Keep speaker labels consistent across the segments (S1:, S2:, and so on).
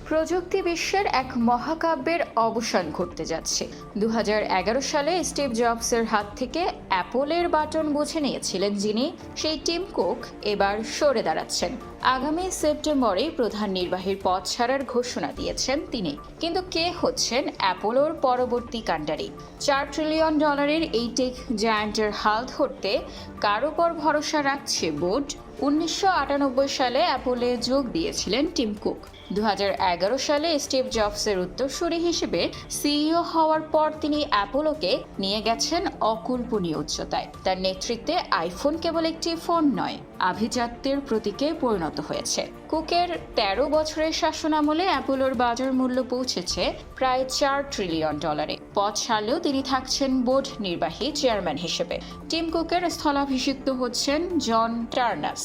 S1: প্রযুক্তি বিশ্বের এক মহাকাব্যের অবসান ঘটতে যাচ্ছে। 2011 সালে স্টিভ জবসের হাত থেকে অ্যাপলের বাটন বুঝে নিয়েছিলেন যিনি, সেই টিম কুক এবার সরে দাঁড়াচ্ছেন। আগামী সেপ্টেম্বরেই প্রধান নির্বাহীর পদ ছাড়ার ঘোষণা দিয়েছেন তিনি। কিন্তু কে হচ্ছেন অ্যাপলের পরবর্তী কাণ্ডারি? $4 ট্রিলিয়ন এই টেক জায়ান্টের হাল ধরতে কার উপর ভরসা রাখছে বোর্ড? 1998 সালে অ্যাপলে যোগ দিয়েছিলেন টিম কুক। 2011 সালে স্টিভ জবসের উত্তরসূরি হিসেবে সিইও হওয়ার পর তিনি অ্যাপোলোকে নিয়ে গেছেন অকল্পনীয় উচ্চতায়। তার নেতৃত্বে আইফোন কেবল একটি ফোন নয়, আভিজাত্যের প্রতীকে পরিণত হয়েছে। কুকের 13 বছরের শাসনামলে অ্যাপোলোর বাজার মূল্য পৌঁছেছে প্রায় $4 ট্রিলিয়ন। পদ ছাড়লেও তিনি থাকছেন বোর্ড নির্বাহী চেয়ারম্যান হিসেবে। টিম কুকের স্থলাভিষিক্ত হচ্ছেন জন টার্নাস।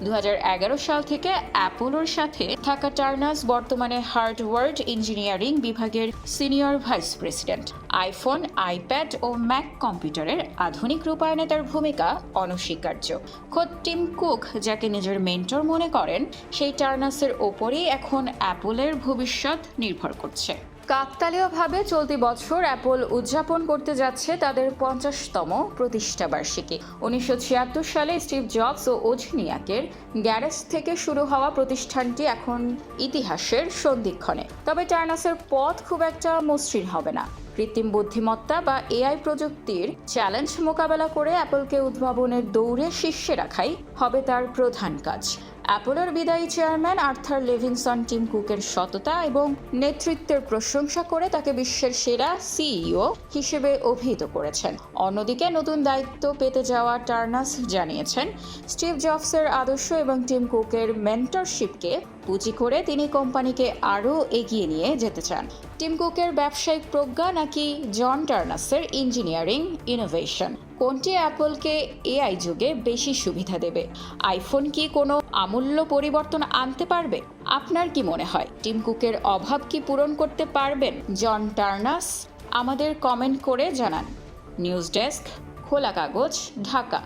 S1: 2011 সাল থেকে অ্যাপোলোর সাথে থাকা টার্নাস বর্তমানে হার্ডওয়্যার ইঞ্জিনিয়ারিং বিভাগের senior vice president. IPhone, iPad ও ম্যাক কম্পিউটারের আধুনিক রূপায়ণে তার ভূমিকা অনস্বীকার্য। খোদ টিম কুক যাকে নিজের মেন্টর মনে করেন, সেই টার্নাসের ওপরেই এখন অ্যাপলের ভবিষ্যৎ নির্ভর করছে। কাকতালীয়ভাবে চলতি বছর অ্যাপল উদযাপন করতে যাচ্ছে তাদের 50তম প্রতিষ্ঠাবার্ষিকী। 1976 সালে স্টিভ জবস ও ওজনিয়াকের গ্যারেজ থেকে শুরু হওয়া প্রতিষ্ঠানটি এখন ইতিহাসের সন্ধিক্ষণে। তবে টার্নাসের পথ খুব একটা মসৃণ হবে না। কৃত্রিম বুদ্ধিমত্তা বা এআই প্রযুক্তির চ্যালেঞ্জ মোকাবেলা করে অ্যাপলকে উদ্ভাবনের দৌড়ে শীর্ষে রাখাই হবে তার প্রধান কাজ। অ্যাপলের বিদায়ী চেয়ারম্যান আর্থার লেভিনসন টিম কুকের সততা এবং নেতৃত্বের প্রশংসা করে তাকে বিশ্বের সেরা সিইও হিসেবে অভিহিত করেছেন। অন্যদিকে নতুন দায়িত্ব পেতে যাওয়া টার্নাস জানিয়েছেন, স্টিভ জবসের আদর্শ এবং টিম কুকের মেন্টরশিপকে পুঁজি করে তিনি কোম্পানিকে আরও এগিয়ে নিয়ে যেতে চান। টিম কুকের ব্যবসায়িক প্রজ্ঞা নাকি জন টার্নাসের ইঞ্জিনিয়ারিং ইনোভেশন, কোনটি অ্যাপলকে এআই যুগে বেশি সুবিধা দেবে? আইফোন কি কোনো আমূল্য পরিবর্তন আনতে পারবে? আপনার কি মনে হয় টিম কুকের অভাব কি পূরণ করতে পারবেন জন টার্নাস? আমাদের কমেন্ট করে জানান। নিউজ ডেস্ক, খোলা কাগজ, ঢাকা।